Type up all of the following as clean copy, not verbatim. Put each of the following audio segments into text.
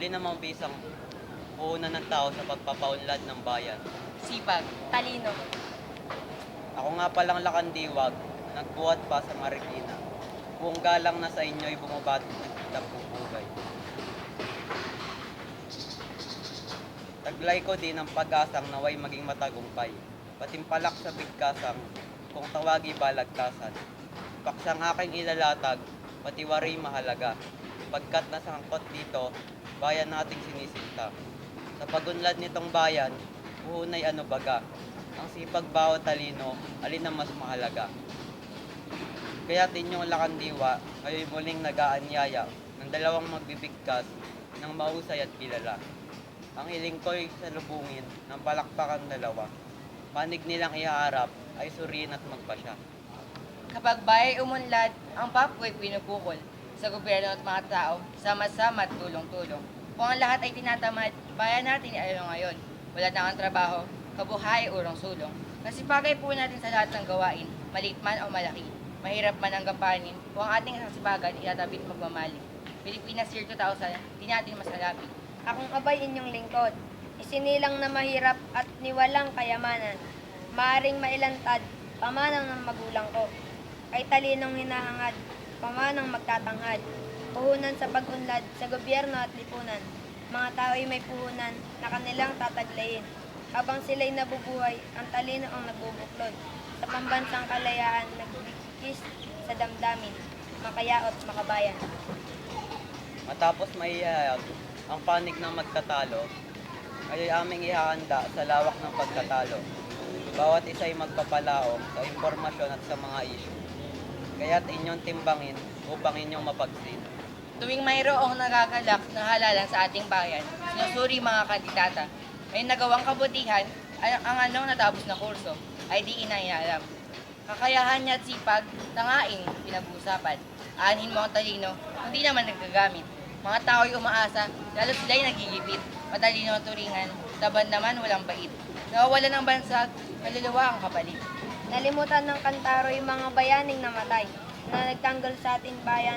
Alin namang bisang puhunan ng tao sa pagpapaunlad ng bayan? Sipag. Talino. Ako nga palang Lakandiwag, nagbuhat pa sa Marikina. Buong galang na sa inyo'y bumabati ng pupugay. Taglay ko din ang pag-asang naway maging matagumpay. Patimpalak sa bigkasang, kung tawagi balagkasan. Paksang aking ilalatag, patiwari mahalaga. Pagkat nasangkot dito, bayan nating sinisinta. Sa pagunlad nitong bayan, puhunay ano baga. Ang sipag bawat talino, alin ang mas mahalaga. Kaya't inyong Lakandiwa, kayo'y muling nag-aanyaya ng dalawang magbibigkas ng mahusay at kilala. Ang hiling ko'y salubungin ng palakpakan dalawa. Panig nilang ihaharap ay suriin at magpasya. Kapag bayay umunlad, ang papko'y pinupukol. Sa gobyerno at mga tao, sama-sama at tulong-tulong. Kung ang lahat ay tinatamad, bayan natin ay ngayon. Wala na ang trabaho, kabuhay urong sulong. Kasi bagay po natin sa lahat ng gawain, maliit man o malaki. Mahirap man ang gampanin, kung ang ating kasipagan itatapit magmamali. Pilipinas Year 2000, di natin masalapi. Akong abay inyong lingkod. Isinilang na mahirap at niwalang kayamanan. Maaring mailantad, pamanang ng magulang ko. Ay talinong hinahangad, pamanang magtatanghad. Puhunan sa pag-unlad, sa gobyerno at lipunan. Mga tao'y may puhunan na kanilang tataglayin. Habang sila'y nabubuhay, ang talino ang nagbubuklod. Sa pambansang kalayaan, nagbibigkis sa damdamin, makayaot, makabayan. Matapos maihayag ang panig ng magtatalo, ay aming ihahanda sa lawak ng pagtatalo. Bawat isa'y magpapalaong sa impormasyon at sa mga issue. Kaya't inyong timbangin upang inyong mapagsin. Tuwing mayroong nagagalak na halalan sa ating bayan, sinusuri mga kandidata, may nagawang kabutihan, ang anong natapos na kurso ay di inaalam. Kakayahan niya at sipag, tangaing pinag-uusapan. Aanhin mo ang talino, hindi naman nagagamit. Mga tao'y umaasa, lalo sila'y nagigipit. Matalino ang turingan, taban naman walang bait. Nawawalan ng bansag, kaluluwa ang kapalit. Nalimutan ng kantaro yung mga bayaning namatay na nagtanggol sa ating bayan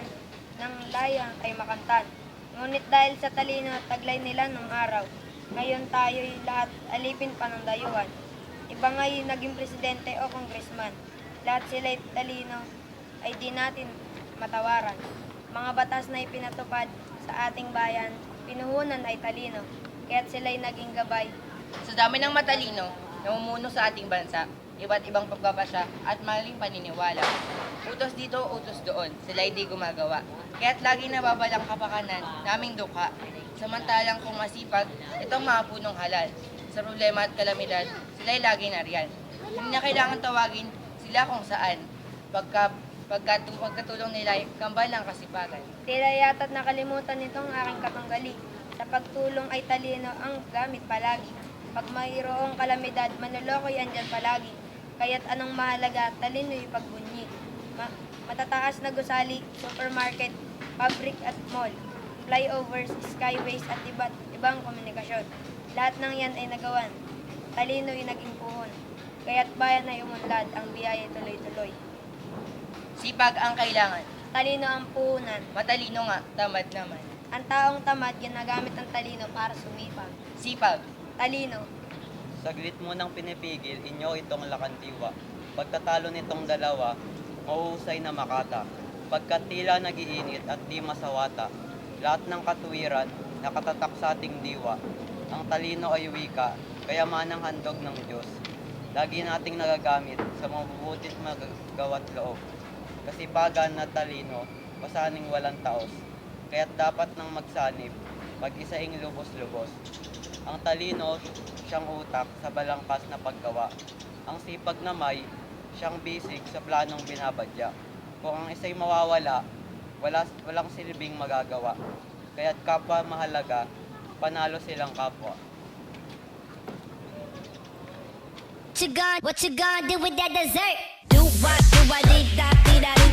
ng laya ay makantan. Ngunit dahil sa talino at taglay nila nung araw, ngayon tayo'y lahat alipin pa ng dayuhan. Iba nga'y naging presidente o congressman. Lahat sila'y talino ay di natin matawaran. Mga batas na ipinatupad sa ating bayan, pinuhunan ay talino, kaya't sila'y naging gabay. Sa dami ng matalino, namumuno sa ating bansa, iba't ibang pagpapasya at maling paniniwala. Utos dito, utos doon, sila'y di gumagawa. Kaya't lagi nababalang kapakanan, naming dukha. Samantalang kung masipag, itong mga punong halal. Sa problema at kalamidad, sila'y lagi nariyan. Hindi na kailangan tawagin sila kung saan. Pagkatulong nila, kambal ang kasipagan. Tila yata't nakalimutan nitong aking katunggali. Sa pagtulong ay talino ang gamit palagi. Pag mayroong kalamidad, manuloko'y andyan palagi. Kaya't anong mahalaga, talino'y pagbunyi. Matataas na gusali, supermarket, public at mall, flyovers, skyways at iba't ibang komunikasyon. Lahat ng yan ay nagawan. Talino'y naging puhon. Kaya't bayan ay umunlad, ang biyaya tuloy-tuloy. Sipag ang kailangan. Talino ang puhunan. Matalino nga, tamad naman. Ang taong tamad, ginagamit ang talino para sumipag. Sipag. Talino. Saglit mo nang pinipigil inyo itong Lakandiwa. Pagtatalo nitong dalawa, mahuhusay na makata. Pagkat tila nagiinit at di masawata. Lahat ng katuwiran nakatatak sa ating diwa. Ang talino ay wika, kaya manang handog ng Diyos. Lagi nating nagagamit sa mabubutit magagawa't loob. Kasipagan na talino, pasaning walang taos. Kaya't dapat nang magsanib, pag-isaing lubos-lubos. Ang talino, siyang utak sa balangkas na paggawa. Ang sipag na may, siyang bisig sa planong binabadya. Kung ang isa'y mawawala, walang silbing magagawa. Kaya't kapwa mahalaga, panalo silang kapwa. What you gonna do with that dessert? Do what, dee da, dee da, dee